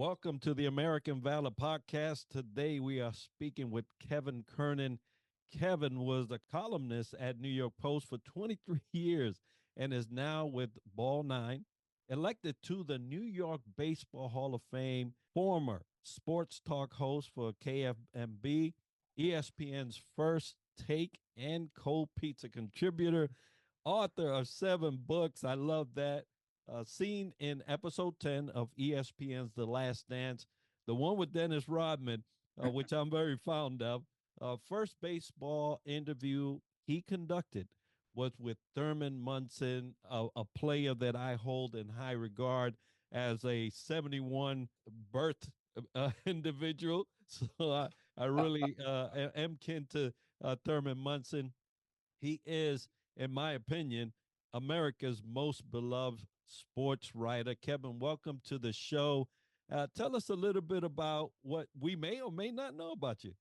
Welcome to the American Valor podcast. Today we are speaking with Kevin Kernan. Kevin was a columnist at New York Post for 23 years and is now with Ball 9, elected to the New York Baseball Hall of Fame, former sports talk host for KFMB, ESPN's First Take and Cold Pizza contributor, author of 7 books. I love that. Seen in episode 10 of ESPN's The Last Dance, the one with Dennis Rodman, which I'm very fond of. First baseball interview he conducted was with Thurman Munson, a player that I hold in high regard as a 71 birth individual. So I really am kin to Thurman Munson. He is, in my opinion, America's most beloved sports writer. Kevin, welcome to the show. Tell us a little bit about what we may or may not know about you.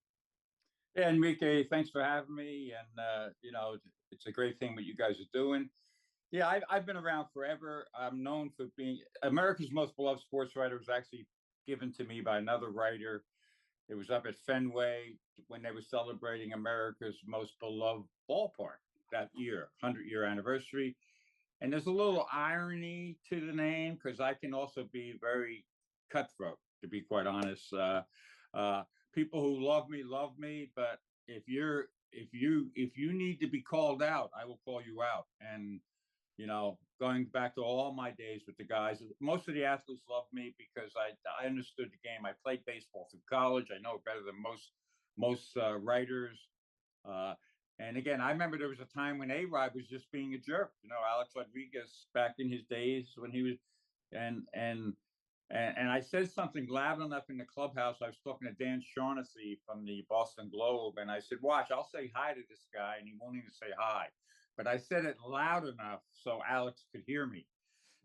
Yeah, Enrique, thanks for having me. And, it's a great thing what you guys are doing. Yeah, I've been around forever. I'm known for being America's most beloved sports writer. Was actually given to me by another writer. It was up at Fenway when they were celebrating America's most beloved ballpark that year, 100-year anniversary. And there's a little irony to the name because I can also be very cutthroat, to be quite honest. Uh, People who love me, but if you need to be called out, I will call you out. And going back to all my days with the guys, most of the athletes love me because I understood the game. I played baseball through college. I know it better than most writers. Uh, and again, I remember there was a time when A-Rod was just being a jerk. Alex Rodriguez back in his days when he was, and and and I said something loud enough in the clubhouse. I was talking to Dan Shaughnessy from the Boston Globe, and I said, "Watch, I'll say hi to this guy, and he won't even say hi." But I said it loud enough so Alex could hear me.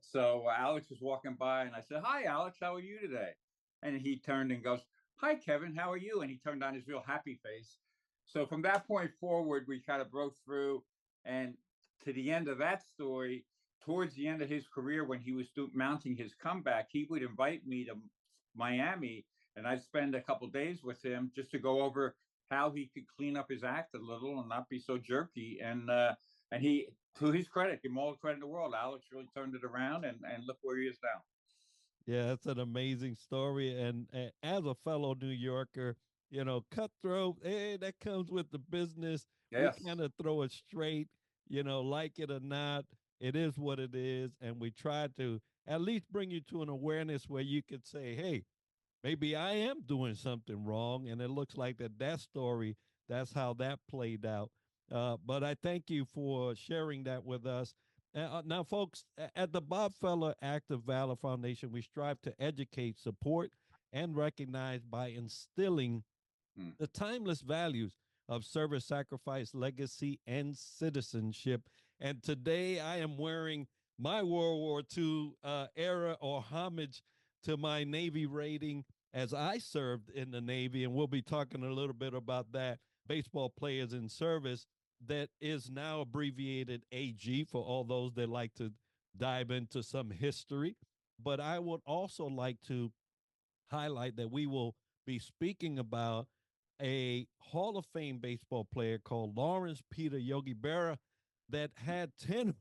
So Alex was walking by, and I said, "Hi, Alex, how are you today?" And he turned and goes, "Hi, Kevin, how are you?" And he turned on his real happy face. So from that point forward, we kind of broke through. And to the end of that story, towards the end of his career, when he was mounting his comeback, he would invite me to Miami, and I'd spend a couple of days with him just to go over how he could clean up his act a little and not be so jerky. And he, to his credit, give him all the credit in the world. Alex really turned it around, and look where he is now. Yeah, it's an amazing story. And as a fellow New Yorker, cutthroat, hey, that comes with the business. We Yes. kind of throw it straight, like it or not. It is what it is. And we try to at least bring you to an awareness where you could say, hey, maybe I am doing something wrong. And it looks like that story, that's how that played out. But I thank you for sharing that with us. Now, folks, at the Bob Feller Active Valor Foundation, we strive to educate, support, and recognize by instilling Hmm. the timeless values of service, sacrifice, legacy, and citizenship. And today I am wearing my World War II era or homage to my Navy rating as I served in the Navy. And we'll be talking a little bit about that. Baseball players in service, that is now abbreviated AG for all those that like to dive into some history. But I would also like to highlight that we will be speaking about a Hall of Fame baseball player called Lawrence Peter Yogi Berra that had 10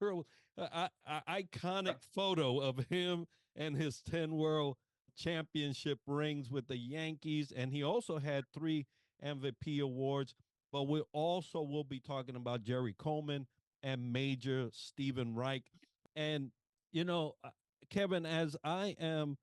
world iconic photo of him and his 10 world championship rings with the Yankees. And he also had 3 MVP awards. But we also will be talking about Jerry Coleman and Major Stephen Reich. And, you know, uh, Kevin, as I am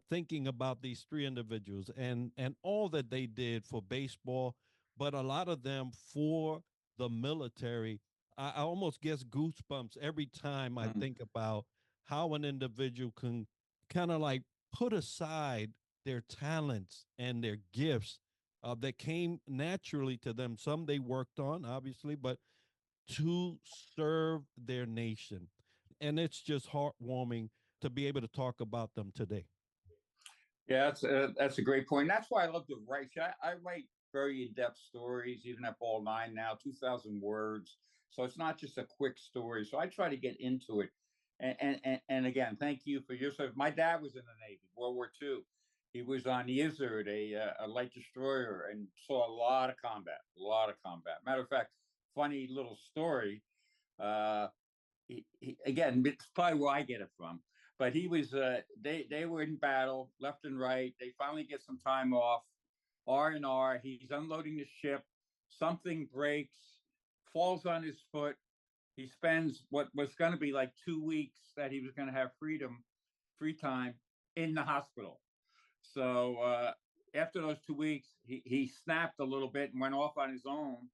thinking about these 3 individuals and all that they did for baseball, but a lot of them for the military. I almost get goosebumps every time I Hmm. think about how an individual can kind of like put aside their talents and their gifts that came naturally to them. Some they worked on, obviously, but to serve their nation. And it's just heartwarming to be able to talk about them today. Yeah, that's a great point. That's why I love to write. I write very in-depth stories, even at Ball 9 now, 2,000 words. So it's not just a quick story. So I try to get into it. And again, thank you for your service. My dad was in the Navy, World War II. He was on the Izzard, a light destroyer, and saw a lot of combat. A lot of combat. Matter of fact, funny little story. Uh, again, it's probably where I get it from. But he was. They were in battle, left and right. They finally get some time off. R&R. He's unloading the ship. Something breaks, falls on his foot. He spends what was going to be like 2 weeks that he was going to have free time in the hospital. So after those 2 weeks, he snapped a little bit and went off on his own,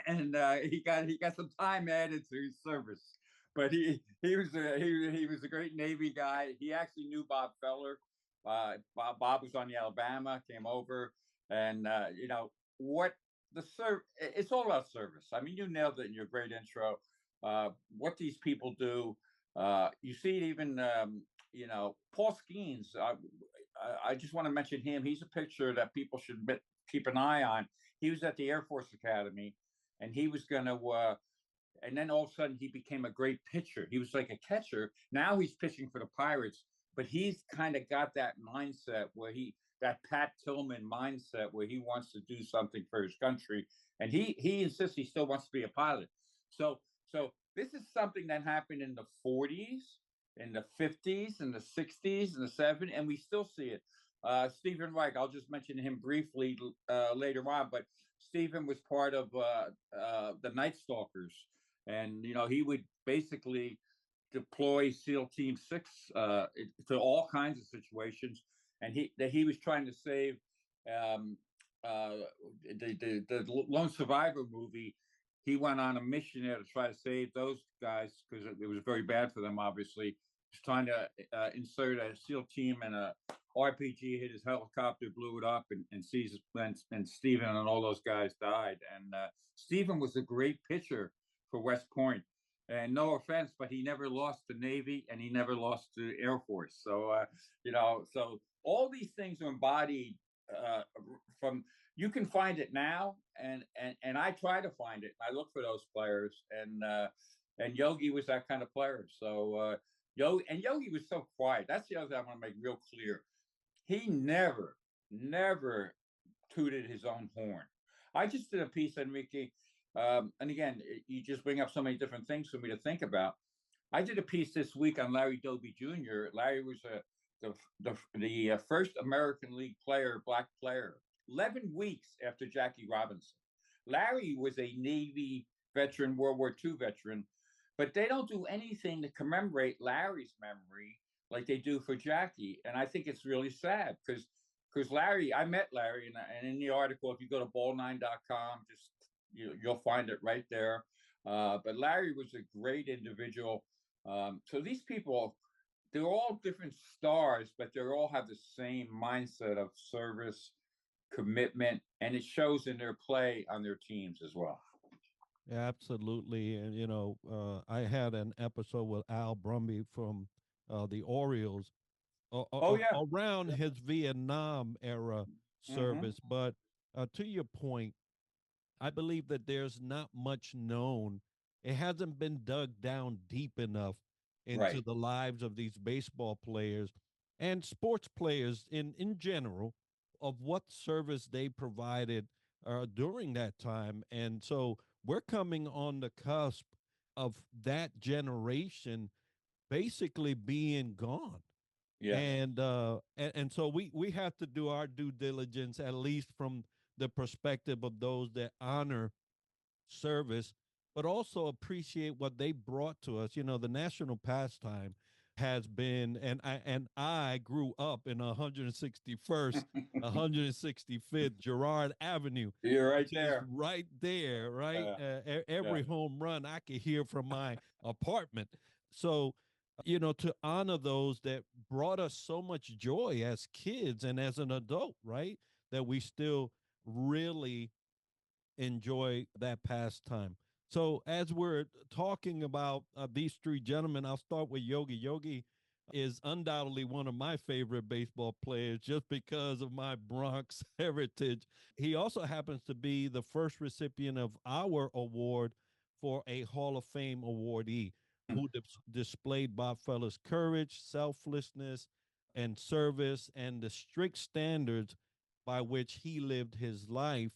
and he got some time added to his service. But he was a great Navy guy. He actually knew Bob Feller. Bob was on the Alabama, came over, and what it's all about service. I mean, you nailed it in your great intro. What these people do, you see it even. Paul Skeens. I just want to mention him. He's a picture that people should keep an eye on. He was at the Air Force Academy, and he was going to. And then all of a sudden, he became a great pitcher. He was like a catcher. Now he's pitching for the Pirates, but he's kind of got that mindset where that Pat Tillman mindset where he wants to do something for his country, and he insists he still wants to be a pilot. So this is something that happened in the 40s, in the 50s, in the 60s, and the 70s, and we still see it. Stephen Reich, I'll just mention him briefly later on, but Stephen was part of the Night Stalkers, and he would basically deploy SEAL Team 6 to all kinds of situations, and he was trying to save the Lone Survivor movie. He went on a mission there to try to save those guys because it was very bad for them. Obviously, he's trying to insert a SEAL team, and a RPG hit his helicopter, blew it up, and Stephen and all those guys died. And Stephen was a great pitcher for West Point. And no offense, but he never lost the Navy and he never lost the Air Force. So, so all these things are embodied from, you can find it now. And I try to find it. I look for those players, and Yogi was that kind of player. So, Yogi was so quiet. That's the other thing I want to make real clear. He never tooted his own horn. I just did a piece, Enrique, and again, you just bring up so many different things for me to think about. I did a piece this week on Larry Doby Jr. Larry was the first American League player, black player, 11 weeks after Jackie Robinson. Larry was a Navy veteran, World War II veteran, but they don't do anything to commemorate Larry's memory like they do for Jackie. And I think it's really sad because Larry, I met Larry, and in the article, if you go to ball9.com, just you'll find it right there. But Larry was a great individual. So these people, they're all different stars, but they all have the same mindset of service, commitment, and it shows in their play on their teams as well. Absolutely. And, I had an episode with Al Brumby from the Orioles Oh yeah, around yeah. his Vietnam era Mm-hmm. service. But to your point, I believe that there's not much known. It hasn't been dug down deep enough into Right. the lives of these baseball players and sports players in general of what service they provided during that time. And so we're coming on the cusp of that generation basically being gone. Yes. And so we have to do our due diligence, at least from the perspective of those that honor service, but also appreciate what they brought to us. The national pastime has been, and I grew up in 161st, 165th Girard Avenue, You're right which is there. right there, right? Yeah. Every home run I could hear from my apartment. So, to honor those that brought us so much joy as kids and as an adult, right? That we still really enjoy that pastime. So, as we're talking about these three gentlemen, I'll start with Yogi. Yogi is undoubtedly one of my favorite baseball players just because of my Bronx heritage. He also happens to be the first recipient of our award for a Hall of Fame awardee. who displayed Bob Feller's courage, selflessness, and service, and the strict standards by which he lived his life.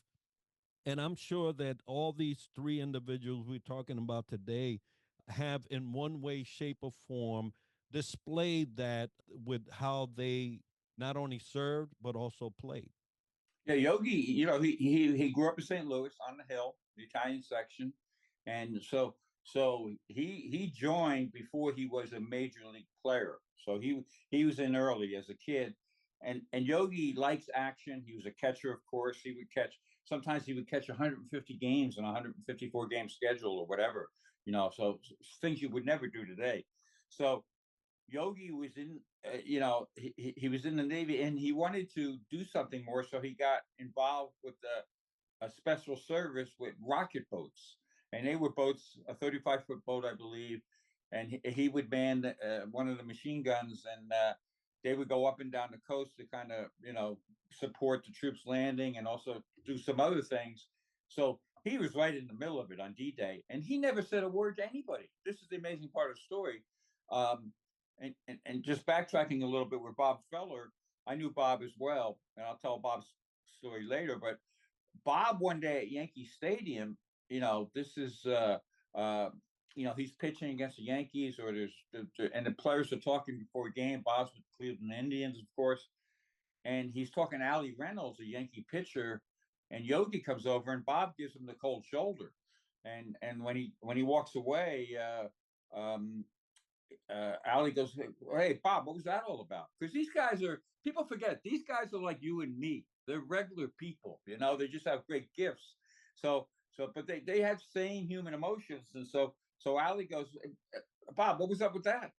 And I'm sure that all these three individuals we're talking about today have, in one way, shape, or form, displayed that with how they not only served but also played. Yeah, Yogi, he grew up in St. Louis on the Hill, the Italian section, and so he joined before he was a major league player. So he was in early as a kid, and Yogi likes action. He was a catcher, of course. He would catch sometimes he would catch 150 games in a 154 game schedule or whatever, So things you would never do today. So Yogi was in, he was in the Navy and he wanted to do something more. So he got involved with a special service with rocket boats. And they were boats, a 35-foot boat, I believe. And he would man one of the machine guns and they would go up and down the coast to kind of, support the troops landing and also do some other things. So he was right in the middle of it on D-Day. And he never said a word to anybody. This is the amazing part of the story. Um, and just backtracking a little bit with Bob Feller, I knew Bob as well, and I'll tell Bob's story later. But Bob one day at Yankee Stadium, this is he's pitching against the Yankees, or and the players are talking before a game. Bob's with Cleveland Indians, of course, and he's talking to Ali Reynolds, a Yankee pitcher, and Yogi comes over, and Bob gives him the cold shoulder, and when he walks away, Ali goes, "Hey, Bob, what was that all about?" Because these guys people forget, these guys are like you and me. They're regular people, they just have great gifts. But they have same human emotions. And so Ali goes, "Bob, what was up with that?"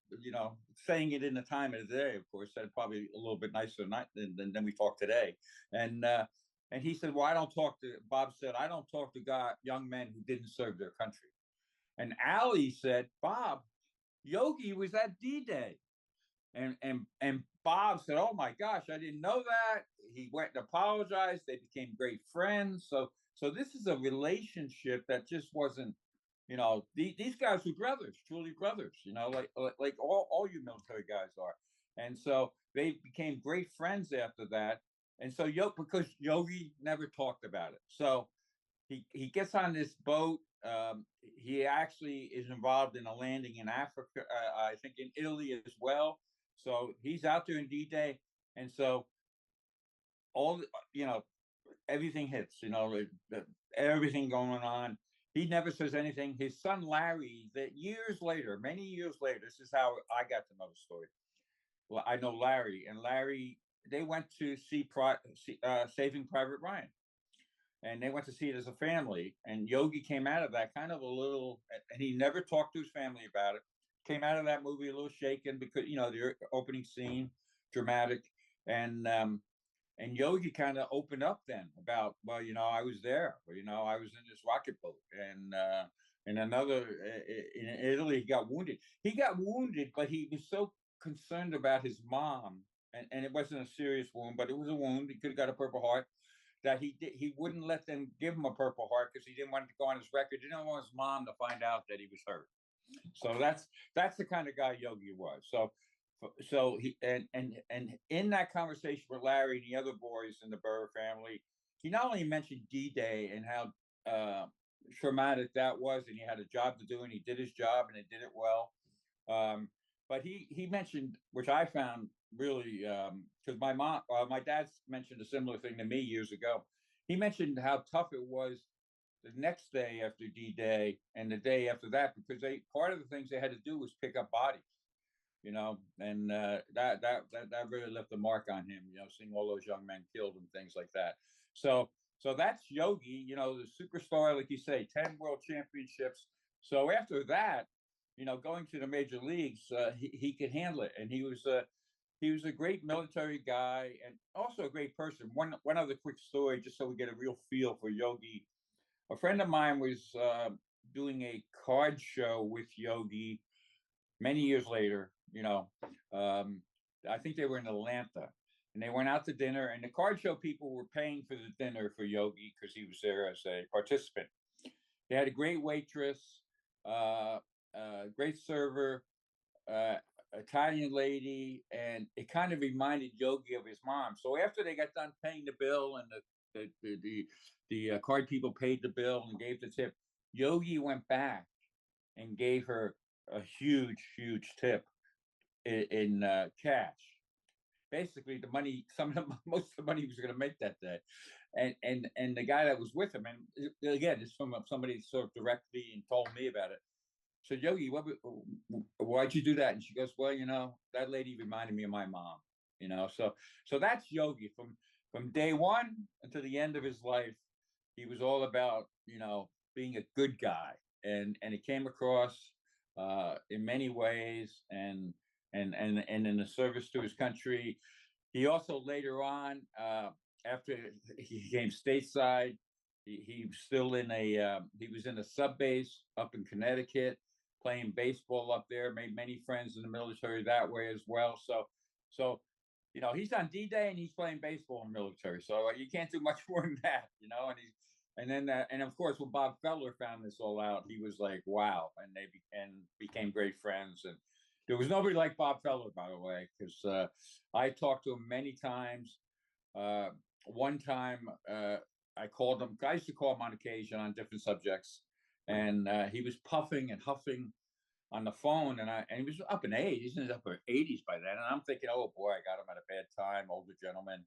Saying it in the time of the day, of course, said probably a little bit nicer than we talk today. And he said, "Well, Bob said, I don't talk to young men who didn't serve their country." And Ali said, "Bob, Yogi was at D-Day." And Bob said, "Oh my gosh, I didn't know that." He went and apologized. They became great friends. So this is a relationship that just wasn't, these guys were brothers, truly brothers, like all you military guys are. And so they became great friends after that. And so because Yogi never talked about it. So he gets on this boat. He actually is involved in a landing in Africa, I think in Italy as well. So he's out there in D-Day, and so all everything hits. Everything going on. He never says anything. His son Larry, that years later, many years later, this is how I got to know the story. Well, I know Larry, and Larry, they went to see Saving Private Ryan, and they went to see it as a family. And Yogi came out of that kind of a little, and he never talked to his family about it. Came out of that movie a little shaken because the opening scene, dramatic, and Yogi kind of opened up then about, well, I was there, or, I was in this rocket boat, and in another in Italy he got wounded. He got wounded, but he was so concerned about his mom, and it wasn't a serious wound, but it was a wound. He could have got a Purple Heart, that he wouldn't let them give him a Purple Heart because he didn't want it to go on his record. He didn't want his mom to find out that he was hurt. So that's the kind of guy Yogi was. So he and in that conversation with Larry and the other boys in the Berra family, he not only mentioned D-Day and how traumatic that was, and he had a job to do, and he did his job, and he did it well. But he mentioned, which I found really, because my dad mentioned a similar thing to me years ago. He mentioned how tough it was the next day after D-Day and the day after that, because part of the things they had to do was pick up bodies, and that really left a mark on him, seeing all those young men killed and things like that. So that's Yogi, the superstar, like you say, 10 world championships. So after that, going to the major leagues, he could handle it, and he was a great military guy and also a great person. One other quick story, just so we get a real feel for Yogi. A friend of mine was doing a card show with Yogi many years later. I think they were in Atlanta, and they went out to dinner, and the card show people were paying for the dinner for Yogi because he was there as a participant. They had a great waitress. great server, uh, Italian lady, and it kind of reminded Yogi of his mom. So after they got done paying the bill and the card people paid the bill and gave the tip, Yogi went back and gave her a huge tip in cash. Basically, the money, most of the money he was going to make that day, and the guy that was with him, and again, it's from somebody sort of directly and told me about it. So Yogi, why'd you do that? And she goes, well, that lady reminded me of my mom. So that's Yogi from day one until the end of his life. He was all about being a good guy, and it came across in many ways, and in the service to his country. He also later on, after he came stateside, he was still in he was in a sub base up in Connecticut, playing baseball up there. Made many friends in the military that way as well. So he's on D-Day and he's playing baseball in the military. So you can't do much more than that, and of course when Bob Feller found this all out, he was like, wow, and they became great friends. And there was nobody like Bob Feller, by the way, because I talked to him many times. One time, I called him. I used to call him on occasion on different subjects, and he was puffing and huffing on the phone, and he was up in age. He's in his upper 80s by then, and I'm thinking, oh boy, I got him at a bad time, older gentleman.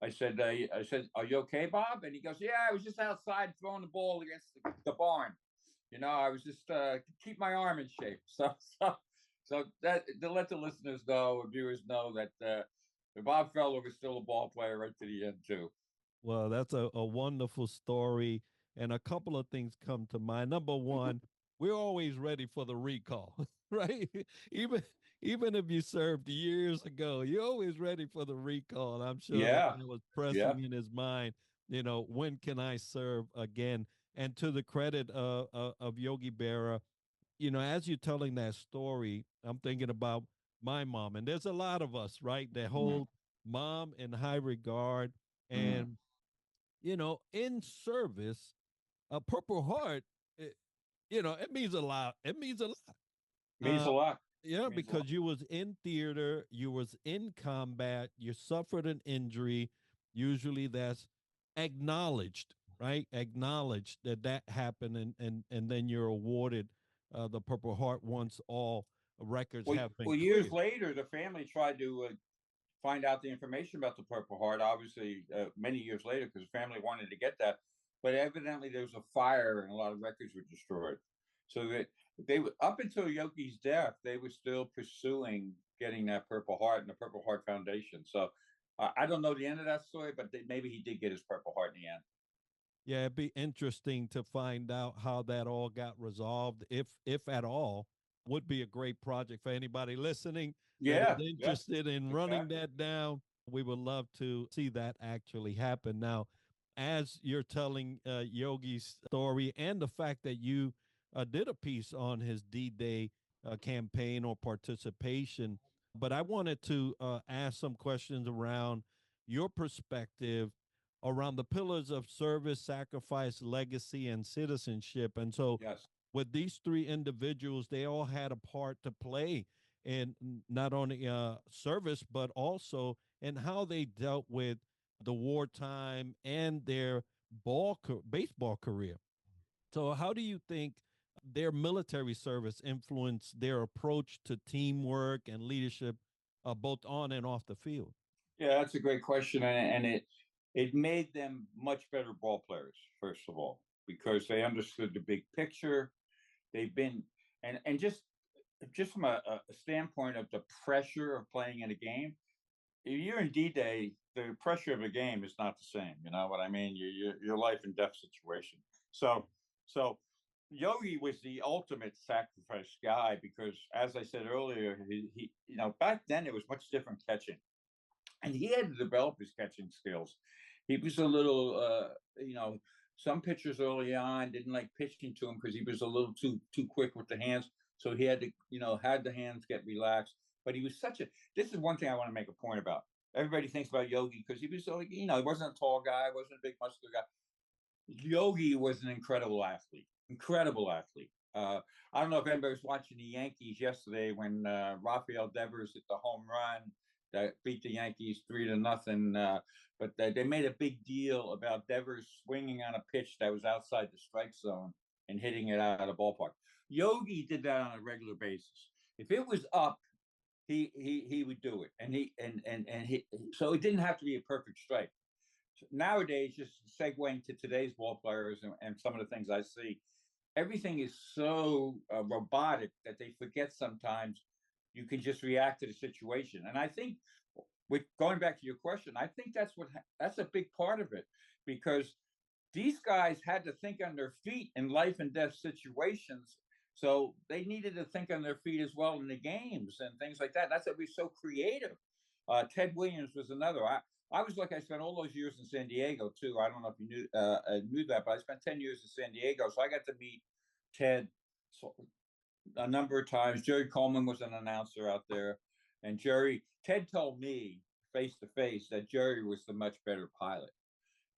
I said, are you okay, Bob? And he goes, yeah, I was just outside throwing the ball against the barn. I was just keep my arm in shape. So that to let the listeners know, viewers know that Bob Feller was still a ball player right to the end too. Well, that's a wonderful story. And a couple of things come to mind. Number one, we're always ready for the recall, right? even even if you served years ago, you're always ready for the recall. I'm sure that Yeah, was yeah. pressing in his mind, when can I serve again? And to the credit of Yogi Berra, as you're telling that story, I'm thinking about my mom. And there's a lot of us, right, that Mm, hold mom in high regard. mm. And in service, a Purple Heart, it, it means a lot. It means a lot. Means Uh, a lot. yeah, Means a lot. because you was in theater, you was in combat, you suffered an injury. Usually, that's acknowledged, right? Acknowledged that happened, and then you're awarded the Purple Heart once all records have been Years cleared. later, the family tried to find out the information about the Purple Heart. Obviously, many years later, because the family wanted to get that, but evidently there was a fire and a lot of records were destroyed. So that they up until Yogi's death, they were still pursuing getting that Purple Heart and the Purple Heart Foundation. So I don't know the end of that story, but maybe he did get his Purple Heart in the end. Yeah, it'd be interesting to find out how that all got resolved, if at all. Would be a great project for anybody listening that is Yeah, yeah, interested in running exactly. that down. We would love to see that actually happen. Now, as you're telling Yogi's story and the fact that you did a piece on his D-Day campaign or participation, but I wanted to ask some questions around your perspective around the pillars of service, sacrifice, legacy, and citizenship. And so, Yes. with these three individuals, they all had a part to play in not only service, but also in how they dealt with the wartime and their baseball career. So, how do you think their military service influenced their approach to teamwork and leadership, both on and off the field? Yeah, that's a great question, and it made them much better ball players. First of all, because they understood the big picture. They've been and just from a standpoint of the pressure of playing in a game. If you're in D-Day, the pressure of a game is not the same. You know what I mean? Your life and death situation. So Yogi was the ultimate sacrifice guy because, as I said earlier, he back then it was much different catching, and he had to develop his catching skills. He was a little, some pitchers early on didn't like pitching to him because he was a little too quick with the hands. So he had to, had the hands get relaxed. But he was such a. This is one thing I want to make a point about. Everybody thinks about Yogi because he was so, he wasn't a tall guy, wasn't a big muscular guy. Yogi was an incredible athlete. Incredible athlete. I don't know if anybody was watching the Yankees yesterday when Rafael Devers hit the home run that beat the Yankees 3-0. But they made a big deal about Devers swinging on a pitch that was outside the strike zone and hitting it out of the ballpark. Yogi did that on a regular basis. If it was up, he would do it, so it didn't have to be a perfect strike. Nowadays, just segueing to today's ball players and some of the things I see, everything is so robotic that they forget sometimes you can just react to the situation. And I think, with going back to your question, I think that's a big part of it, because these guys had to think on their feet in life and death situations. So they needed to think on their feet as well in the games and things like that. That's why we're so creative. Ted Williams was another. I was lucky. I spent all those years in San Diego too. I don't know if you knew that, but I spent 10 years in San Diego, so I got to meet Ted a number of times. Jerry Coleman was an announcer out there, and Ted told me face to face that Jerry was the much better pilot.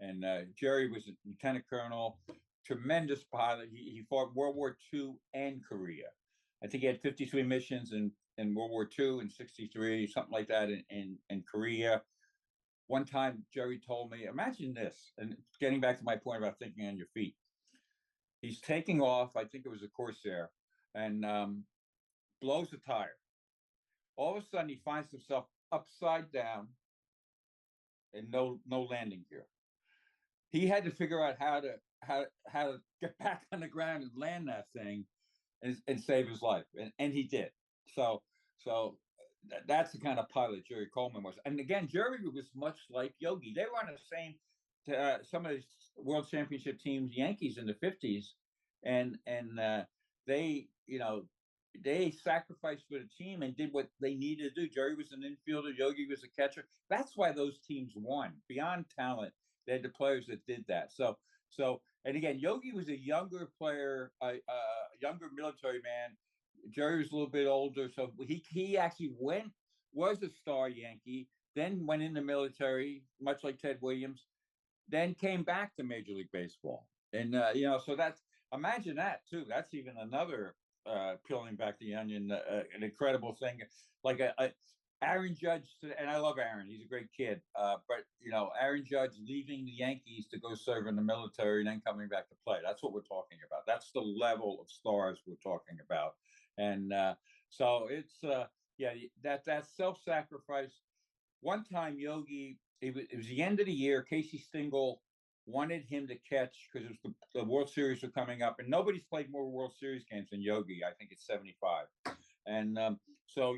And Jerry was a lieutenant colonel, tremendous pilot. He fought World War II and Korea. I think he had 53 missions in World War II and 63, something like that in Korea. One time, Jerry told me, imagine this, and getting back to my point about thinking on your feet. He's taking off, I think it was a Corsair, and blows a tire. All of a sudden, he finds himself upside down and no landing gear. He had to figure out how to get back on the ground and land that thing and save his life, and he did. So that's the kind of pilot Jerry Coleman was. And again, Jerry was much like Yogi. They were on the same some of the World Championship teams, Yankees in the 50s, and they they sacrificed for the team and did what they needed to do. Jerry was an infielder, Yogi was a catcher. That's why those teams won. Beyond talent, they had the players that did that. And again, Yogi was a younger player, a younger military man. Jerry was a little bit older, so he actually was a star Yankee, then went in the military, much like Ted Williams, then came back to Major League Baseball. And so that's, imagine that too. That's even another peeling back the onion, an incredible thing. Like Aaron Judge, and I love Aaron. He's a great kid. But Aaron Judge leaving the Yankees to go serve in the military and then coming back to play. That's what we're talking about. That's the level of stars we're talking about. And so it's that self-sacrifice. One time, Yogi, it was the end of the year. Casey Stengel wanted him to catch because it was the World Series were coming up, and nobody's played more World Series games than Yogi. I think it's 75. And so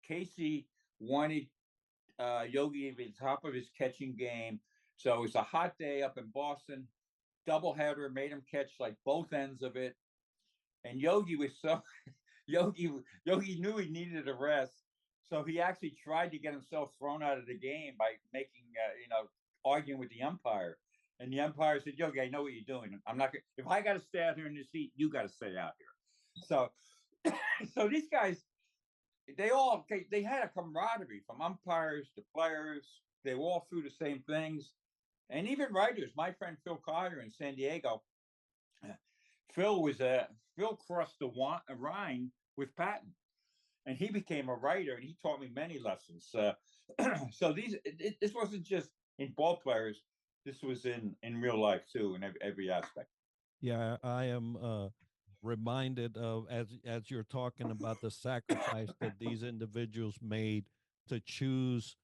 Casey wanted Yogi to be at the top of his catching game. So it was a hot day up in Boston, doubleheader, made him catch like both ends of it. And Yogi was so Yogi knew he needed a rest, so he actually tried to get himself thrown out of the game by making arguing with the umpire. And the umpire said, "Yogi, I know what you're doing. I'm not gonna, if I got to stay out here in this heat, you got to stay out here." So, so these guys, they had a camaraderie from umpires to players. They were all through the same things, and even writers. My friend Phil Collier in San Diego, Phil crossed the Rhine with Patton, and he became a writer, and he taught me many lessons. So this wasn't just in ball players. This was in real life too, in every aspect. Yeah, I am reminded of as you're talking about the sacrifice that these individuals made to choose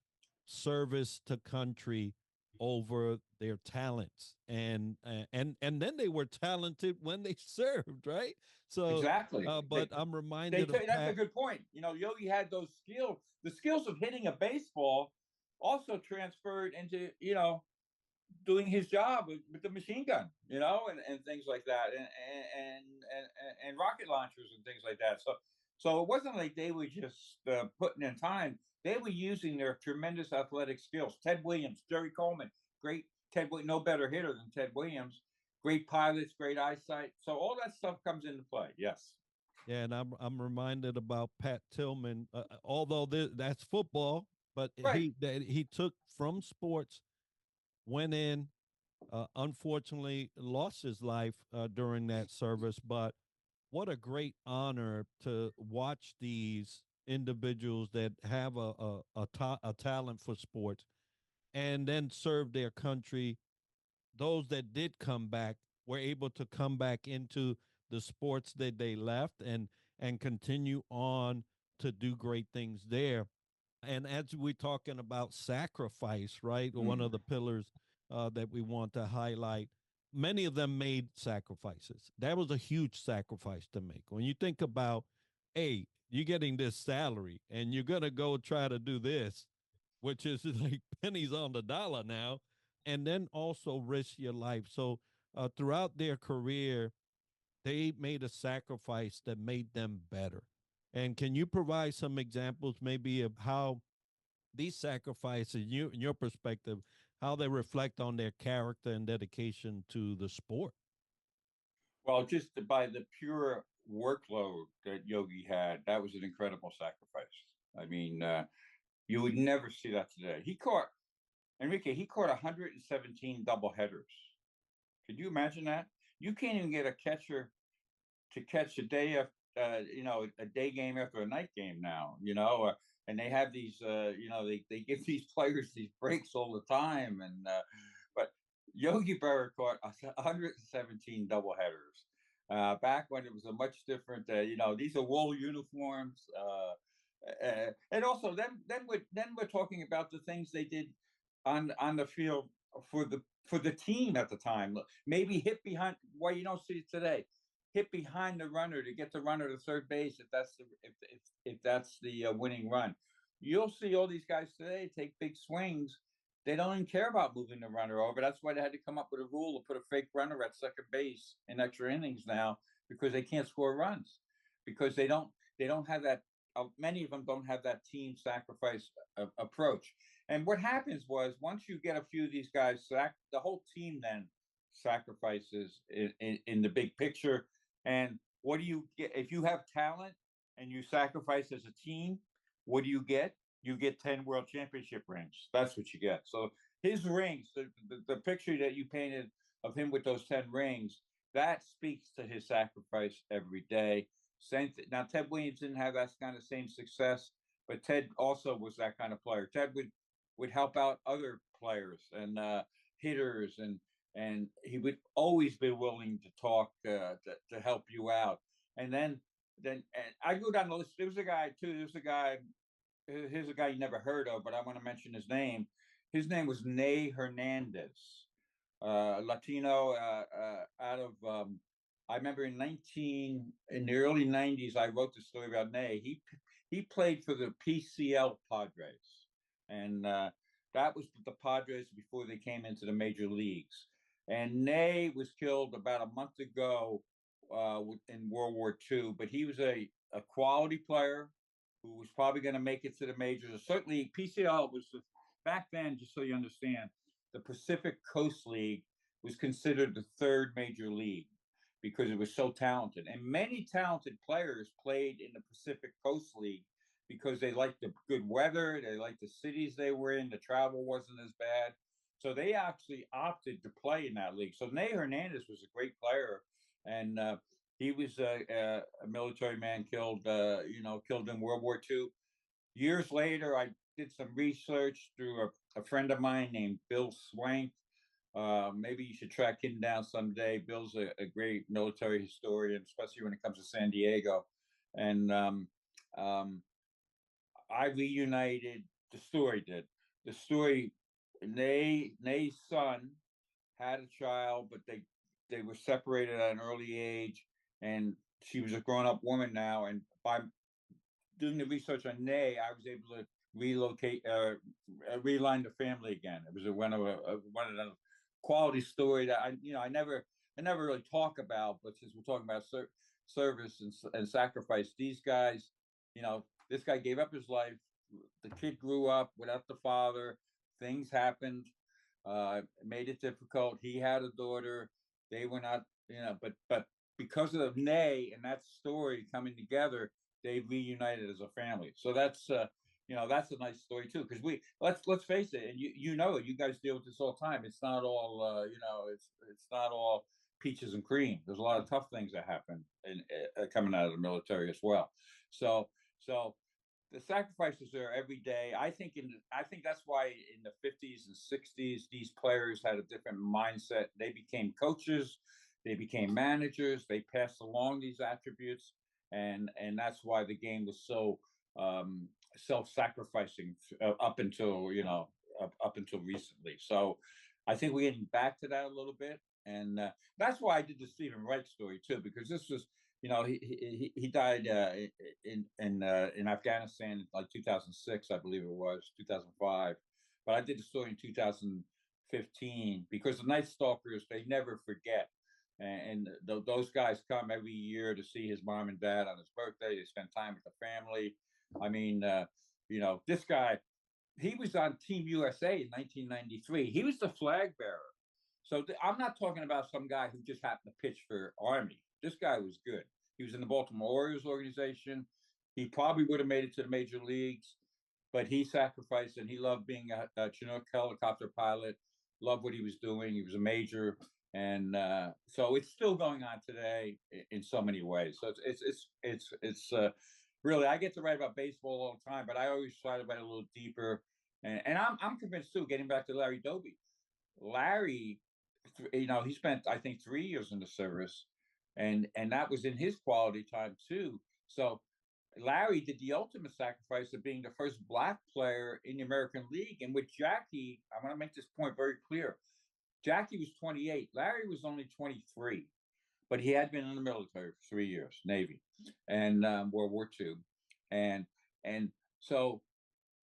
service to country over their talents, and then they were talented when they served, right? So exactly. but I'm reminded of that's a good point. Yogi had those skills. The skills of hitting a baseball also transferred into doing his job with the machine gun, and things like that, and rocket launchers and things like that. So it wasn't like they were just putting in time. They were using their tremendous athletic skills. Ted Williams, Jerry Coleman, great Ted, no better hitter than Ted Williams. Great pilots, great eyesight. So all that stuff comes into play. Yes. Yeah, and I'm reminded about Pat Tillman. Although that's football, but right. he took from sports, went in, unfortunately lost his life during that service, but what a great honor to watch these individuals that have a talent for sports and then serve their country. Those that did come back were able to come back into the sports that they left and continue on to do great things there. And as we're talking about sacrifice, right, one Mm. of the pillars that we want to highlight, many of them made sacrifices. That was a huge sacrifice to make. When you think about, hey, you're getting this salary and you're going to go try to do this, which is like pennies on the dollar now, and then also risk your life. So throughout their career, they made a sacrifice that made them better. And can you provide some examples maybe of how these sacrifices, in your perspective, how they reflect on their character and dedication to the sport? Well, just by the pure workload that Yogi had, that was an incredible sacrifice. I mean, you would never see that today. He caught 117 double headers. Could you imagine that? You can't even get a catcher to catch a day after, a day game after a night game now, and they have these, they give these players these breaks all the time. But Yogi Berra caught 117 doubleheaders. Back when it was a much different, these are wool uniforms. And also, then we're talking about the things they did on the field for the team at the time. Maybe hit behind. Why you don't see it today? Hit behind the runner to get the runner to third base if that's the winning run. You'll see all these guys today take big swings. They don't even care about moving the runner over. That's why they had to come up with a rule to put a fake runner at second base in extra innings now, because they can't score runs, because they don't have that. Many of them don't have that team sacrifice approach. And what happens was, once you get a few of these guys the whole team then sacrifices in the big picture. And what do you get if you have talent and you sacrifice as a team? What do you get? You get 10 world championship rings. That's what you get. So his rings, the picture that you painted of him with those 10 rings, that speaks to his sacrifice every day. Now, Ted Williams didn't have that kind of same success, but Ted also was that kind of player. Ted would help out other players and hitters, and he would always be willing to talk to help you out. And then and I go down the list. There was a guy too. There's a guy. Here's a guy you never heard of, but I want to mention his name. His name was Ney Hernandez, Latino out of. I remember in the early '90s, I wrote the story about Ney. He played for the PCL Padres, and that was the Padres before they came into the major leagues. And Ney was killed about a month ago in World War II, but he was a quality player who was probably going to make it to the majors. Certainly, PCL was back then. Just so you understand, the Pacific Coast League was considered the third major league because it was so talented, and many talented players played in the Pacific Coast League because they liked the good weather, they liked the cities they were in, the travel wasn't as bad. So they actually opted to play in that league. So Ney Hernandez was a great player, and he was a military man killed in World War II. Years later, I did some research through a friend of mine named Bill Swank. Maybe you should track him down someday. Bill's a great military historian, especially when it comes to San Diego. And I reunited. The story did. The story. Nay's son had a child, but they were separated at an early age, and she was a grown up woman now. And by doing the research on Nay, I was able to relocate, realign the family again. It was one of the quality story that I never really talk about, but since we're talking about service and sacrifice, these guys, this guy gave up his life. The kid grew up without the father. Things happened, made it difficult. He had a daughter. They were not, but because of Nay and that story coming together, they reunited as a family. So that's a nice story too. Because let's face it, and you know it. You guys deal with this all the time. It's not all it's not all peaches and cream. There's a lot of tough things that happen in coming out of the military as well. So so the sacrifices are every day. I think that's why in the 50s and 60s these players had a different mindset. They became coaches, they became managers, they passed along these attributes, and that's why the game was so self-sacrificing up until up until recently. So I think we're getting back to that a little bit, and that's why I did the Stephen Reich story too, because this was, he died in Afghanistan in like 2006, I believe it was 2005, but I did the story in 2015 because the Night Stalkers, they never forget. And those guys come every year to see his mom and dad on his birthday. They spend time with the family. I mean, this guy, he was on Team USA in 1993. He was the flag bearer. So I'm not talking about some guy who just happened to pitch for Army. This guy was good. He was in the Baltimore Orioles organization. He probably would have made it to the major leagues, but he sacrificed, and he loved being a Chinook helicopter pilot. Loved what he was doing. He was a major, and so it's still going on today in so many ways. So it's really, I get to write about baseball all the time, but I always try to write a little deeper. And I'm convinced too. Getting back to Larry Doby, Larry, he spent, I think, 3 years in the service, and that was in his quality time too. So Larry did the ultimate sacrifice of being the first black player in the American League. And with Jackie, I want to make this point very clear. Jackie was 28. Larry was only 23, but he had been in the military for 3 years, Navy, and World War II, and so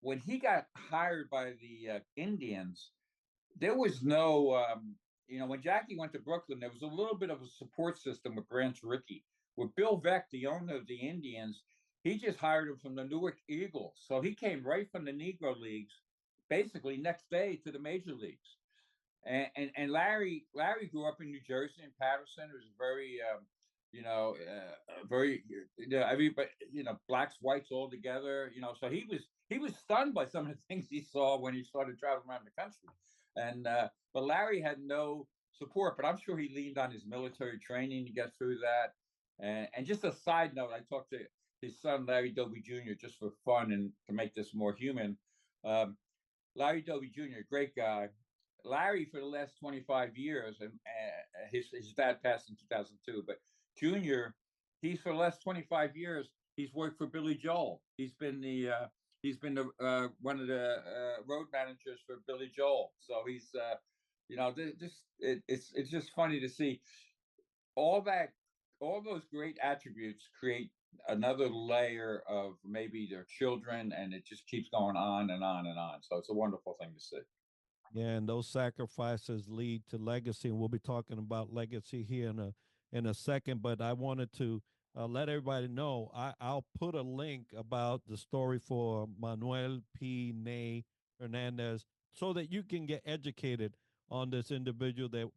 when he got hired by the Indians, there was no, when Jackie went to Brooklyn, there was a little bit of a support system with Branch Rickey. With Bill Veeck, the owner of the Indians, he just hired him from the Newark Eagles. So he came right from the Negro Leagues, basically next day to the major leagues. And Larry grew up in New Jersey, in Patterson. It was very, very, everybody, blacks, whites all together. So he was stunned by some of the things he saw when he started traveling around the country. And but Larry had no support, but I'm sure he leaned on his military training to get through that. And just a side note, I talked to his son Larry Doby Jr. just for fun and to make this more human. Larry Doby Jr., great guy. Larry, for the last 25 years, and his dad passed in 2002, but Junior, he's for the last 25 years, he's worked for Billy Joel. He's been one of the road managers for Billy Joel. So he's it's just funny to see all those great attributes create another layer of maybe their children, and it just keeps going on and on and on. So it's a wonderful thing to see. Yeah, and those sacrifices lead to legacy, and we'll be talking about legacy here in a second. But I wanted to let everybody know I'll put a link about the story for Manuel P. Ney Hernandez so that you can get educated on this individual that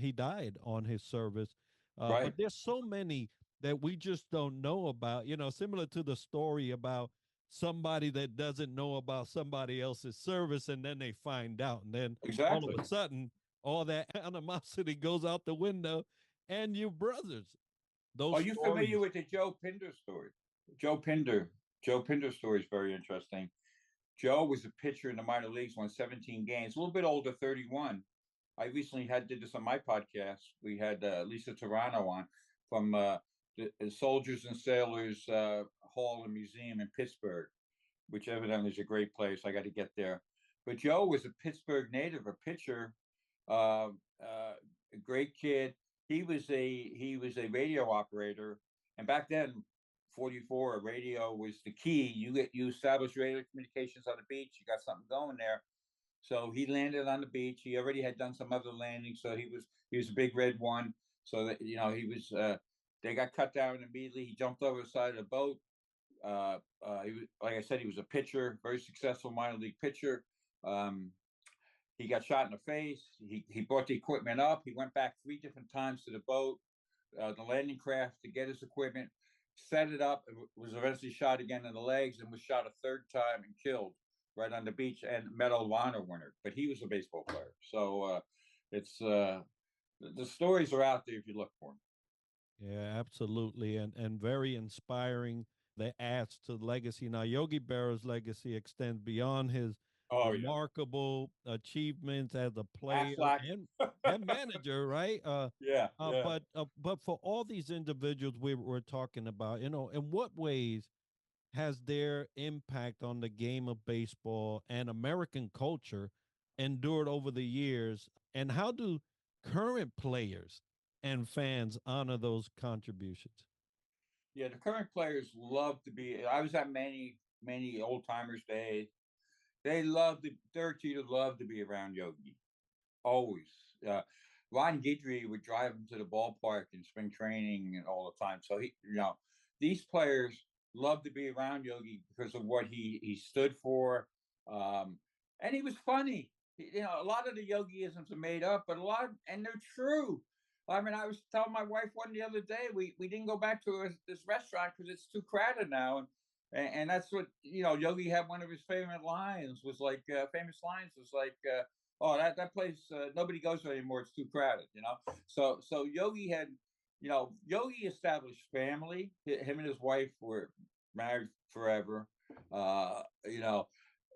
he died on his service. Right. But there's so many that we just don't know about. Similar to the story about somebody that doesn't know about somebody else's service, and then they find out, and then all of Exactly. a sudden all that animosity goes out the window, and you brothers. Those Are you stories. familiar with the Joe Pinder story? Joe Pinder. Joe Pinder story is very interesting. Joe was a pitcher in the minor leagues, won 17 games, a little bit older, 31. I recently did this on my podcast. We had Lisa Tarano on from the Soldiers and Sailors Hall and Museum in Pittsburgh, which evidently is a great place. I got to get there. But Joe was a Pittsburgh native, a pitcher, a great kid. He was a radio operator, and back then, 44, a radio was the key. You establish radio communications on the beach. You got something going there. So he landed on the beach. He already had done some other landings, so he was a big red one. So that he was. They got cut down immediately. He jumped over the side of the boat. He was, like I said, he was a pitcher, very successful minor league pitcher. He got shot in the face. He brought the equipment up. He went back 3 different times to the boat, the landing craft, to get his equipment, set it up. It was eventually shot again in the legs, and was shot a 3rd time and killed right on the beach, and Medal of Honor winner. But he was a baseball player. So it's The stories are out there if you look for them. Yeah, absolutely, and very inspiring. They adds to the legacy. Now, Yogi Berra's legacy extends beyond his Oh yeah, remarkable achievements as a player Affleck. and manager, right? Yeah, yeah. But for all these individuals we were talking about, in what ways has their impact on the game of baseball and American culture endured over the years? And how do current players and fans honor those contributions? Yeah, the current players love to be. I was at many old timers days. They love to. Derek Jeter loved to be around Yogi. Always. Uh, Ron Guidry would drive him to the ballpark in spring training and all the time. So these players love to be around Yogi because of what he stood for, um, and he was funny. A lot of the Yogiisms are made up, but and they're true. I mean, I was telling my wife one the other day, we didn't go back to this restaurant because it's too crowded now, and that's what Yogi had. One of his favorite lines was like oh, that place nobody goes there anymore. It's too crowded. So Yogi had, Yogi established family. Him and his wife were married forever. You know,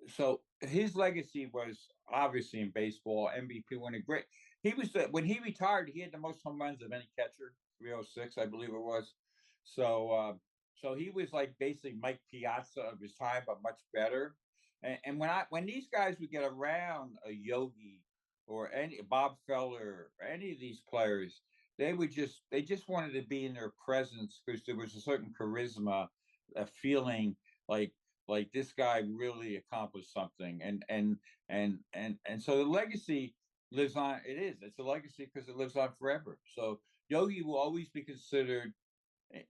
so his legacy was obviously in baseball, MVP winning. Great. He was when he retired, he had the most home runs of any catcher, 306, I believe it was. So he was like basically Mike Piazza of his time, but much better. And when these guys would get around a Yogi or any Bob Feller or any of these players, they just wanted to be in their presence because there was a certain charisma, a feeling like this guy really accomplished something, and so the legacy lives on. It's a legacy because it lives on forever. So Yogi will always be considered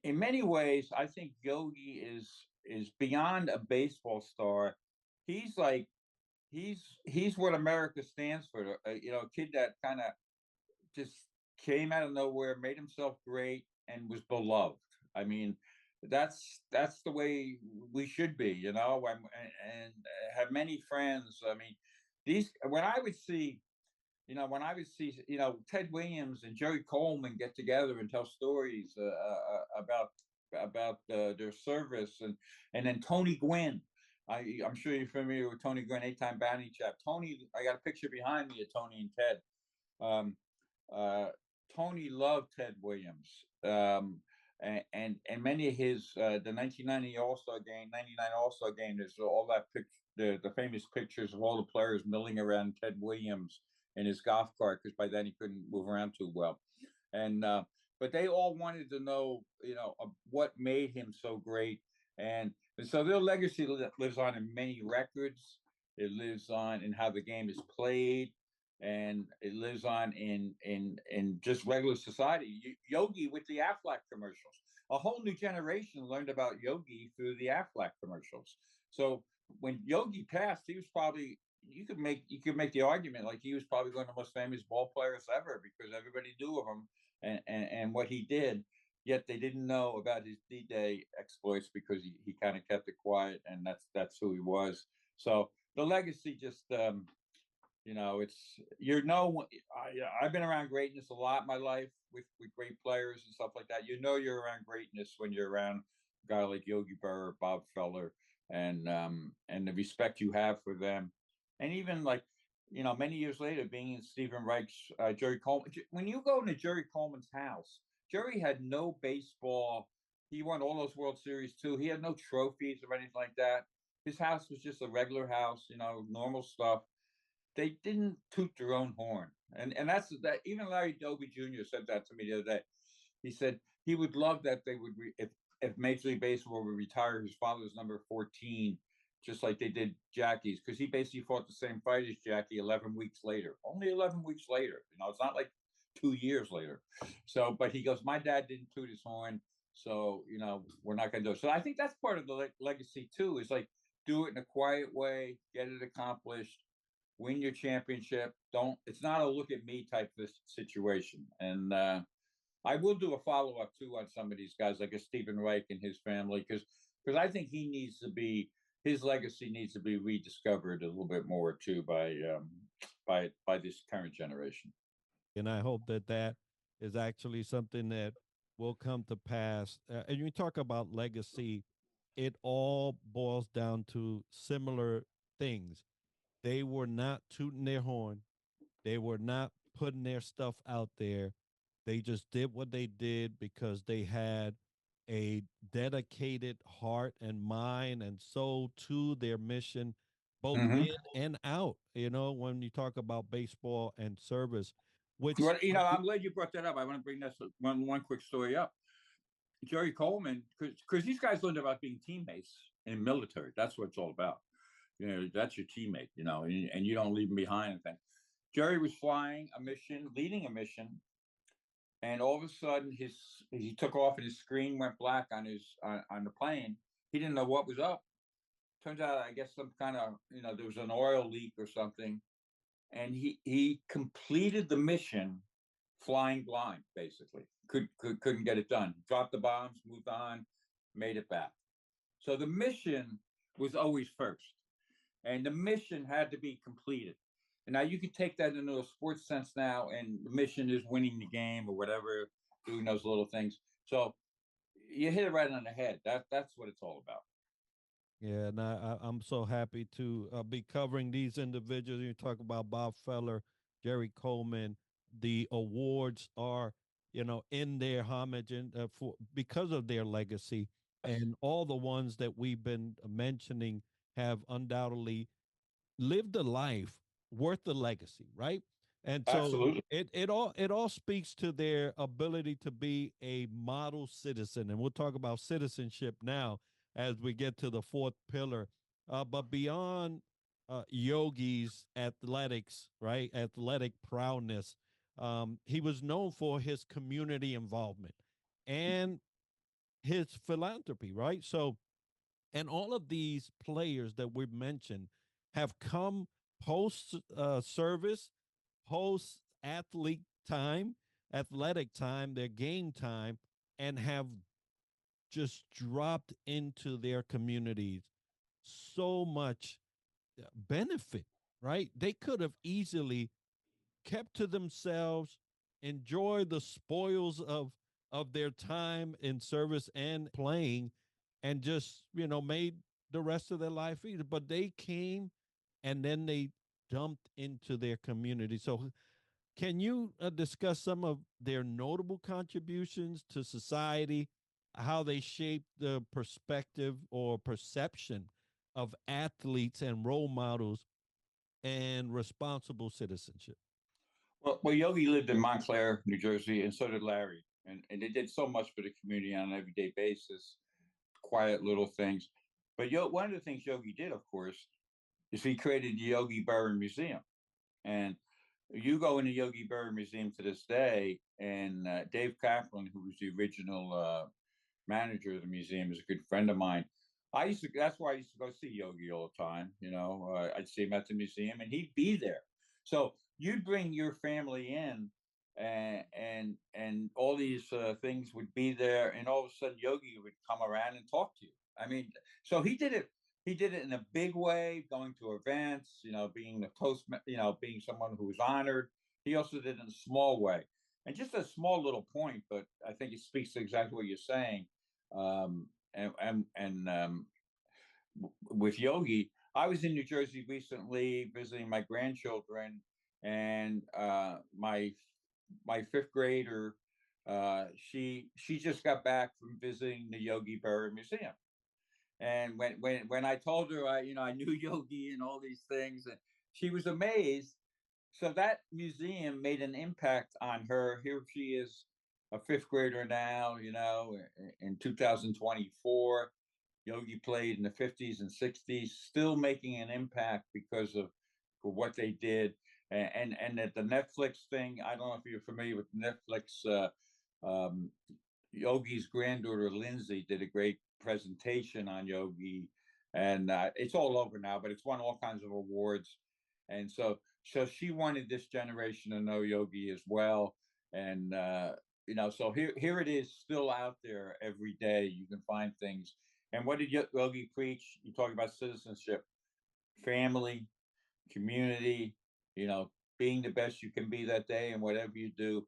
in many ways. I think Yogi is beyond a baseball star. He's like he's what America stands for. A kid that kind of just came out of nowhere, made himself great, and was beloved. I mean, that's the way we should be, and have many friends. I mean, these when I would see, Ted Williams and Jerry Coleman get together and tell stories about their service, and then Tony Gwynn. I'm sure you're familiar with Tony Gwynn, 8-time batting champ. Tony, I got a picture behind me of Tony and Ted. Um, uh, Tony loved Ted Williams, and many of his the 1990 All Star game, 99 All Star game. There's all that the famous pictures of all the players milling around Ted Williams in his golf cart because by then he couldn't move around too well, and but they all wanted to know, what made him so great, and so their legacy lives on in many records. It lives on in how the game is played, and it lives on in just regular society. Yogi with the Aflac commercials. A whole new generation learned about Yogi through the Aflac commercials. So when Yogi passed, he was probably you could make the argument like he was probably one of the most famous ball players ever because everybody knew of him and what he did. Yet they didn't know about his D-Day exploits because he kind of kept it quiet, and that's who he was. So the legacy just it's I've been around greatness a lot in my life with great players and stuff like that. You're around greatness when you're around a guy like Yogi Berra, Bob Feller, and the respect you have for them, and even like many years later, being in Stephen Reich's Jerry Coleman. When you go into Jerry Coleman's house, Jerry had no baseball. He won all those World Series too. He had no trophies or anything like that. His house was just a regular house, normal stuff. They didn't toot their own horn, and that's that. Even Larry Doby Jr. said that to me the other day. He said he would love that they would if Major League Baseball would retire his father's number 14, just like they did Jackie's, because he basically fought the same fight as Jackie 11 weeks later. Only 11 weeks later. It's not like 2 years later. So, but he goes, my dad didn't toot his horn, so we're not going to do it. So I think that's part of the legacy too. Is like do it in a quiet way, get it accomplished, win your championship. Don't. It's not a look at me type of situation. And I will do a follow up too on some of these guys, like a Stephen Reich and his family, because I think his legacy needs to be rediscovered a little bit more too by this current generation. And I hope that that is actually something that will come to pass. And you talk about legacy, it all boils down to similar things. They were not tooting their horn, they were not putting their stuff out there. They just did what they did because they had a dedicated heart and mind and soul to their mission, both Mm-hmm. in and out. You know, when you talk about baseball and service, which Well, I'm glad you brought that up. I want to bring this one quick story up. Jerry Coleman, because these guys learned about being teammates in military. That's what it's all about. That's your teammate. And you don't leave them behind and things. Jerry was flying a mission, leading a mission, and all of a sudden he took off and his screen went black on on the plane. He didn't know what was up. Turns out, I guess some kind of there was an oil leak or something, and he completed the mission flying blind, basically. Couldn't get it done. Dropped the bombs, moved on, made it back. So the mission was always first, and the mission had to be completed. And now you can take that into a sports sense now, and the mission is winning the game or whatever, doing those little things. So you hit it right on the head. That's what it's all about. yeah, and I'm so happy to be covering these individuals. You talk about Bob Feller, Jerry Coleman. The awards are, in their homage and for because of their legacy, Yes, and all the ones that we've been mentioning have undoubtedly lived a life worth the legacy, right? And so absolutely. it all speaks to their ability to be a model citizen. And we'll talk about citizenship now as we get to the fourth pillar. But beyond Yogi's athletics, right? Athletic prowess, he was known for his community involvement and his philanthropy, right? So and all of these players that we've mentioned have come post service, post athlete time, athletic time, their game time, and have just dropped into their communities so much benefit, right? They could have easily kept to themselves, enjoy the spoils of their time in service and playing, and just made the rest of their life easier. But they came and then they dumped into their community. So, can you discuss some of their notable contributions to society, how they shaped the perspective or perception of athletes and role models and responsible citizenship? Well, Yogi lived in Montclair, New Jersey, and so did Larry. And they did so much for the community on an everyday basis, quiet little things. But one of the things Yogi did, of course, is he created the Yogi Berra Museum. And you go in the Yogi Berra Museum to this day, and Dave Kaplan, who was the original manager of the museum, is a good friend of mine. That's why I used to go see Yogi all the time. I'd see him at the museum, and he'd be there. So you'd bring your family in, and all these things would be there, and all of a sudden Yogi would come around and talk to you. I mean, so he did it. He did it in a big way, going to events, being the toast, being someone who was honored. He also did it in a small way, and just a small little point, but I think it speaks to exactly what you're saying. And with Yogi, I was in New Jersey recently visiting my grandchildren, and my fifth grader, she just got back from visiting the Yogi Berra Museum. And when I told her I knew Yogi and all these things, and she was amazed. So that museum made an impact on her. Here she is, a fifth grader now. In 2024, Yogi played in the 50s and 60s, still making an impact because of for what they did. And at the Netflix thing, I don't know if you're familiar with Netflix. Yogi's granddaughter Lindsay did a great presentation on Yogi, and it's all over now, but it's won all kinds of awards. And so she wanted this generation to know Yogi as well. And so here it is, still out there every day. You can find things. And what did Yogi preach? You talk about citizenship, family, community, being the best you can be that day, and whatever you do,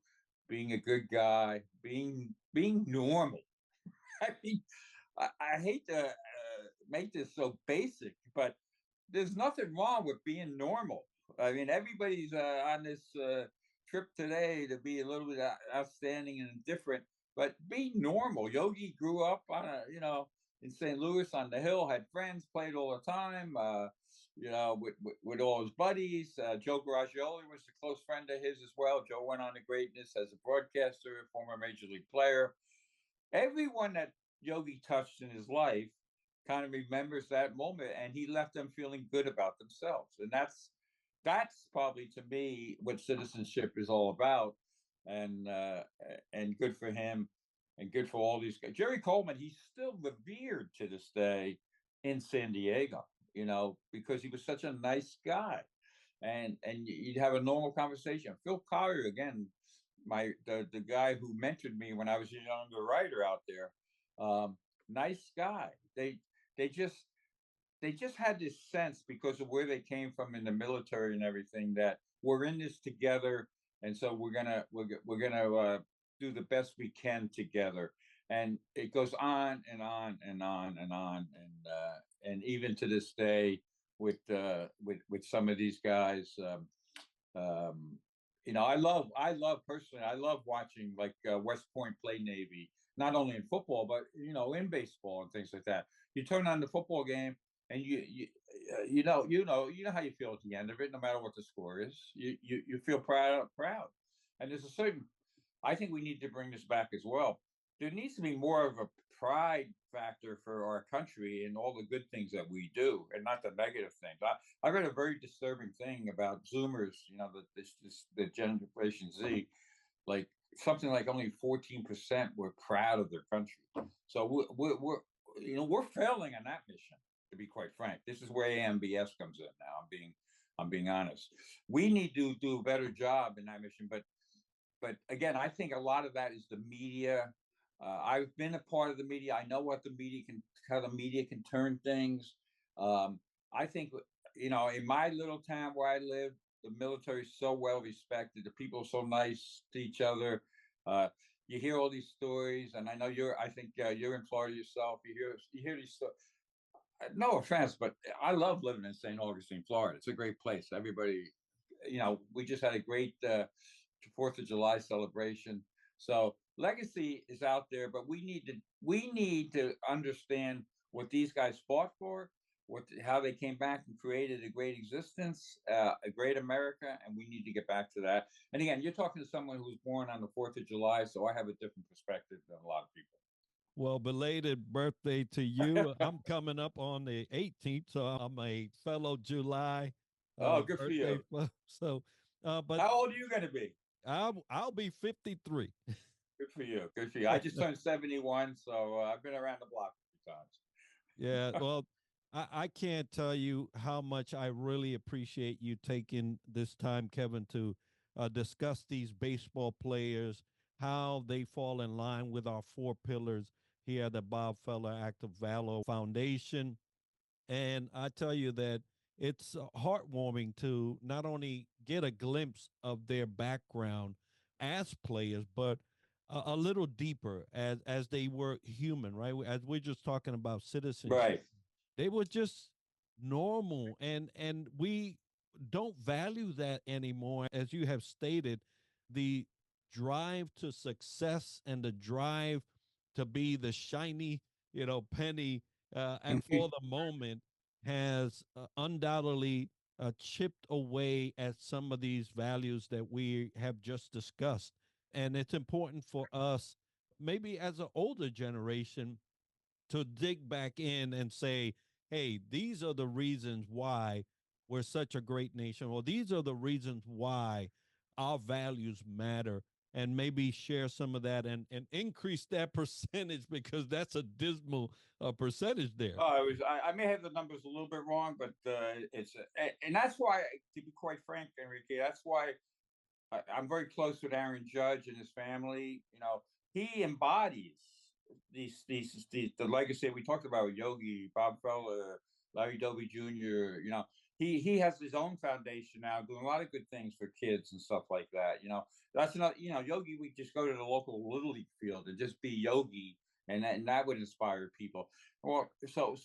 being a good guy, being normal. I mean, I hate to make this so basic, but there's nothing wrong with being normal. I mean, everybody's on this trip today to be a little bit outstanding and different, but be normal. Yogi grew up on in St. Louis on the hill, had friends, played all the time, with all his buddies. Joe Garagiola was a close friend of his as well. Joe went on to greatness as a broadcaster, former major league player. Everyone that Yogi touched in his life kind of remembers that moment, and he left them feeling good about themselves. And that's probably, to me, what citizenship is all about. And good for him, and good for all these guys. Jerry Coleman, he's still revered to this day in San Diego, because he was such a nice guy, and you'd have a normal conversation. Phil Collier, again, the guy who mentored me when I was a younger writer out there, nice guy. They just had this sense, because of where they came from in the military and everything, that we're in this together, and so we're gonna do the best we can together. And it goes on and on and on and on, and even to this day, with some of these guys. I love personally. I love watching, like, West Point play Navy, not only in football but in baseball and things like that. You turn on the football game, and you know how you feel at the end of it, no matter what the score is. You feel proud, and there's a certain. I think we need to bring this back as well. There needs to be more of a pride factor for our country and all the good things that we do, and not the negative things. I read a very disturbing thing about Zoomers. The Generation Z, like something like only 14% were proud of their country. So we're failing on that mission. To be quite frank, this is where AMBS comes in. Now I'm being honest. We need to do a better job in that mission, but again, I think a lot of that is the media. I've been a part of the media. I know how the media can turn things. I think, in my little town where I live, the military is so well respected. The people are so nice to each other. You hear all these stories, and I know I think you're in Florida yourself. You hear these stories. No offense, but I love living in St. Augustine, Florida. It's a great place. Everybody, we just had a great 4th of July celebration. So legacy is out there, but we need to understand what these guys fought for, how they came back and created a great existence, a great America, and we need to get back to that. And again, you're talking to someone who was born on the 4th of July, so I have a different perspective than a lot of people. Well, belated birthday to you. I'm coming up on the 18th, so I'm a fellow July Oh, good for birthday. you. So, but How old are you going to be? I'll be 53. Good for you. Good for you. I just turned 71, so I've been around the block a few times. Yeah, well, I can't tell you how much I really appreciate you taking this time, Kevin, to discuss these baseball players, how they fall in line with our four pillars here at the Bob Feller Active Valor Foundation. And I tell you that it's heartwarming to not only get a glimpse of their background as players, but a little deeper as they were human, right? As we're just talking about citizenship, Right. they were just normal, and we don't value that anymore. As you have stated, the drive to success and the drive to be the shiny, penny and for the moment has undoubtedly chipped away at some of these values that we have just discussed. And it's important for us, maybe as an older generation, to dig back in and say, hey, these are the reasons why we're such a great nation, or these are the reasons why our values matter, and maybe share some of that and increase that percentage, because that's a dismal percentage there. Oh, I may have the numbers a little bit wrong, but and that's why, to be quite frank, Enrique, that's why I'm very close with Aaron Judge and his family. He embodies the legacy we talked about with Yogi, Bob Feller, Larry Doby Jr. He has his own foundation now, doing a lot of good things for kids and stuff like that. That's not Yogi would just go to the local little league field and just be Yogi, and that would inspire people. Well, so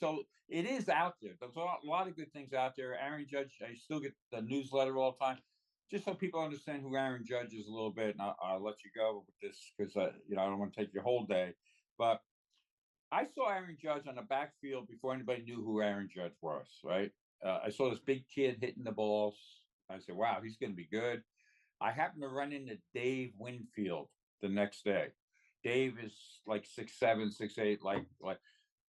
it is out there. There's a lot of good things out there. Aaron Judge, I still get the newsletter all the time, just so people understand who Aaron Judge is a little bit. And I'll let you go with this because I don't want to take your whole day, but I saw Aaron Judge on the backfield before anybody knew who Aaron Judge was. Right? I saw this big kid hitting the balls. I said, "Wow, he's going to be good." I happened to run into Dave Winfield the next day. Dave is like 6'7", 6'8",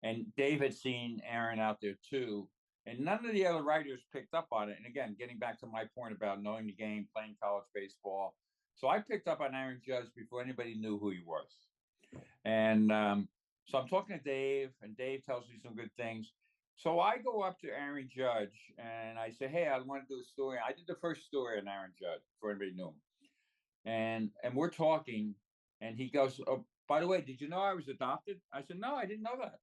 and Dave had seen Aaron out there too. And none of the other writers picked up on it. And again, getting back to my point about knowing the game, playing college baseball. So I picked up on Aaron Judge before anybody knew who he was. And so I'm talking to Dave, and Dave tells me some good things. So I go up to Aaron Judge and I say, "Hey, I want to do a story." I did the first story on Aaron Judge before anybody knew him. And we're talking, and he goes, "Oh, by the way, did you know I was adopted?" I said, "No, I didn't know that."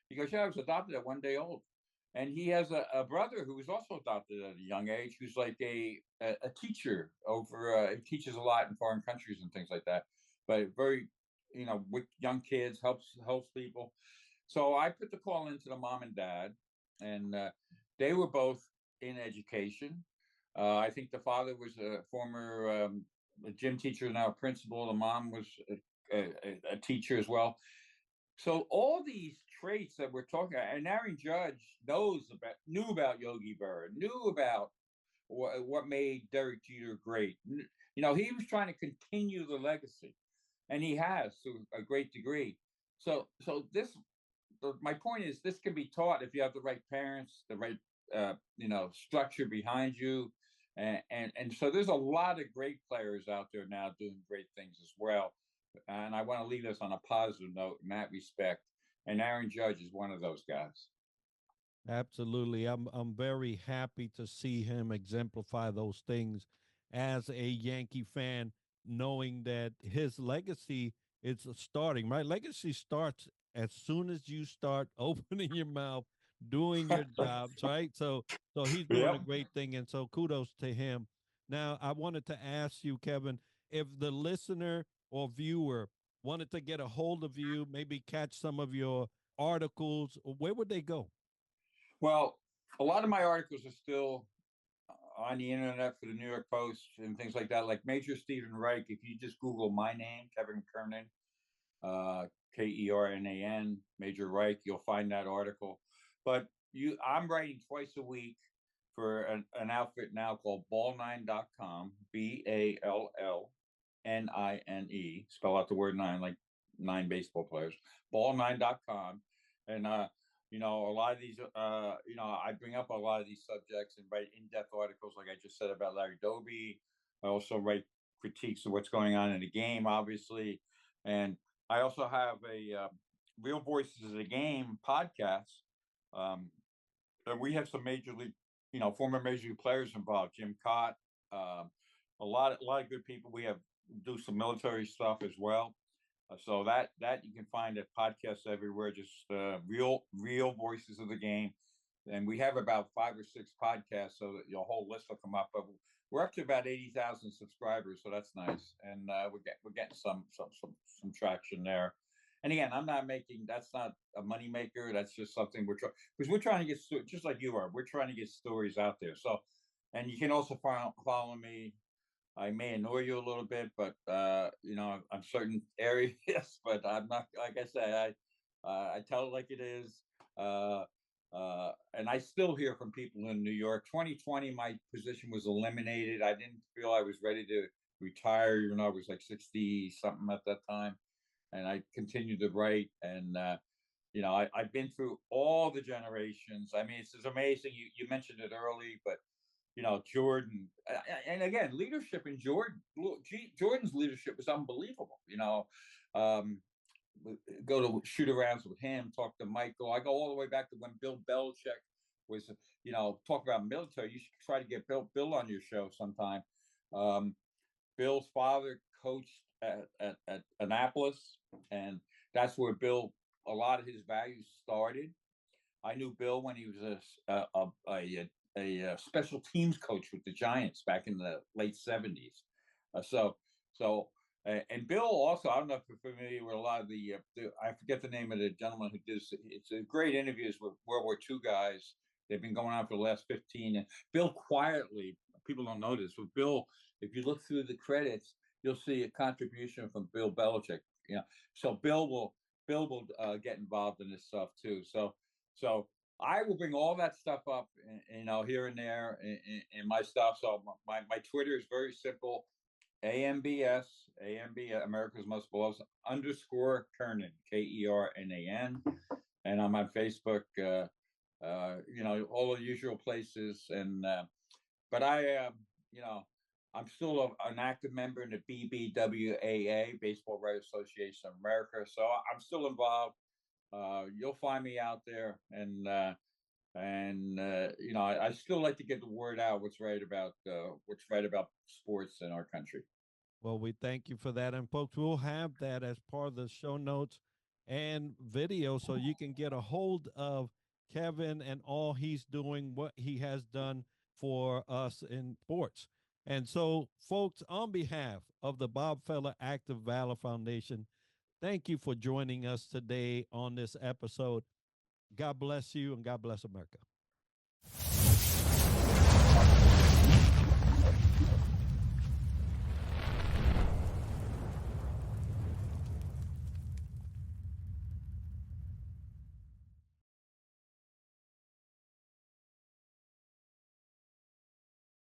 He goes, "Yeah, I was adopted at 1 day old." And he has a brother who was also adopted at a young age, who's like a teacher over. He teaches a lot in foreign countries and things like that, but very, with young kids, helps people. So I put the call into the mom and dad, and they were both in education. I think the father was a former a gym teacher, now a principal. The mom was a teacher as well. So all these traits that we're talking about, and Aaron Judge knew about Yogi Berra, knew about what made Derek Jeter great. He was trying to continue the legacy, and he has to a great degree. So my point is, this can be taught if you have the right parents, the right structure behind you, and so there's a lot of great players out there now doing great things as well. And I want to leave us on a positive note in that respect. And Aaron Judge is one of those guys. Absolutely. I'm very happy to see him exemplify those things as a Yankee fan, knowing that his legacy is starting. My legacy starts as soon as you start opening your mouth, doing your jobs, right? So he's doing a Yep. great thing, and so kudos to him. Now, I wanted to ask you, Kevin, if the listener or viewer wanted to get a hold of you, maybe catch some of your articles, where would they go? Well, a lot of my articles are still on the internet for the New York Post and things like that. Like Major Stephen Reich, if you just Google my name, Kevin Kernan, uh, Kernan, Major Reich, you'll find that article. But I'm writing twice a week for an outfit now called ball9.com, BALLNINE, spell out the word nine, like 9 baseball players, ball9.com. And, a lot of these, I bring up a lot of these subjects and write in-depth articles, like I just said about Larry Doby. I also write critiques of what's going on in the game, obviously. And I also have a Real Voices of the Game podcast. Um, and we have some major league, former major league players involved. Jim Cott, a lot of good people. We have do some military stuff as well. So that you can find at podcasts everywhere. Just real voices of the game, and we have about 5 or 6 podcasts, so that your whole list will come up. But we're up to about 80,000 subscribers, so that's nice, and we're getting some traction there. And again, I'm not making that's not a money maker. That's just something we're trying because we're trying to get just like you are. We're trying to get stories out there. So, and you can also follow me. I may annoy you a little bit, but on certain areas. But I'm not. Like I said, I tell it like it is. Uh, and I still hear from people in New York. 2020, my position was eliminated. I didn't feel I was ready to retire, even though I was like 60 something at that time, and I continued to write. And I've been through all the generations. I mean, it's amazing. You mentioned it early, but Jordan, and again, leadership in Jordan's leadership was unbelievable. Um, go to shoot arounds with him, talk to Michael. I go all the way back to when Bill Belichick was, talk about military. You should try to get Bill on your show sometime. Um, Bill's father coached at Annapolis, and that's where a lot of his values started. I knew Bill when he was a special teams coach with the Giants back in the late '70s. So so and Bill also, I don't know if you're familiar with a lot of the I forget the name of the gentleman who does it's a great interviews with World War II guys. They've been going on for the last 15. And Bill quietly, people don't know this, but Bill, if you look through the credits, you'll see a contribution from Bill Belichick. You know, so Bill will get involved in this stuff too. So I will bring all that stuff up, here and there in my stuff. So my Twitter is very simple: AMBS, America's Most Beloved underscore Kernan, Kernan, and I'm on Facebook. All the usual places. And but you know, I'm still an active member in the BBWAA, Baseball Writers Association of America. So I'm still involved. You'll find me out there, and I still like to get the word out. What's right about sports in our country. Well, we thank you for that. And folks, we'll have that as part of the show notes and video so you can get a hold of Kevin and all he's doing, what he has done for us in sports. And so, folks, on behalf of the Bob Feller Active Valor Foundation, thank you for joining us today on this episode. God bless you and God bless America.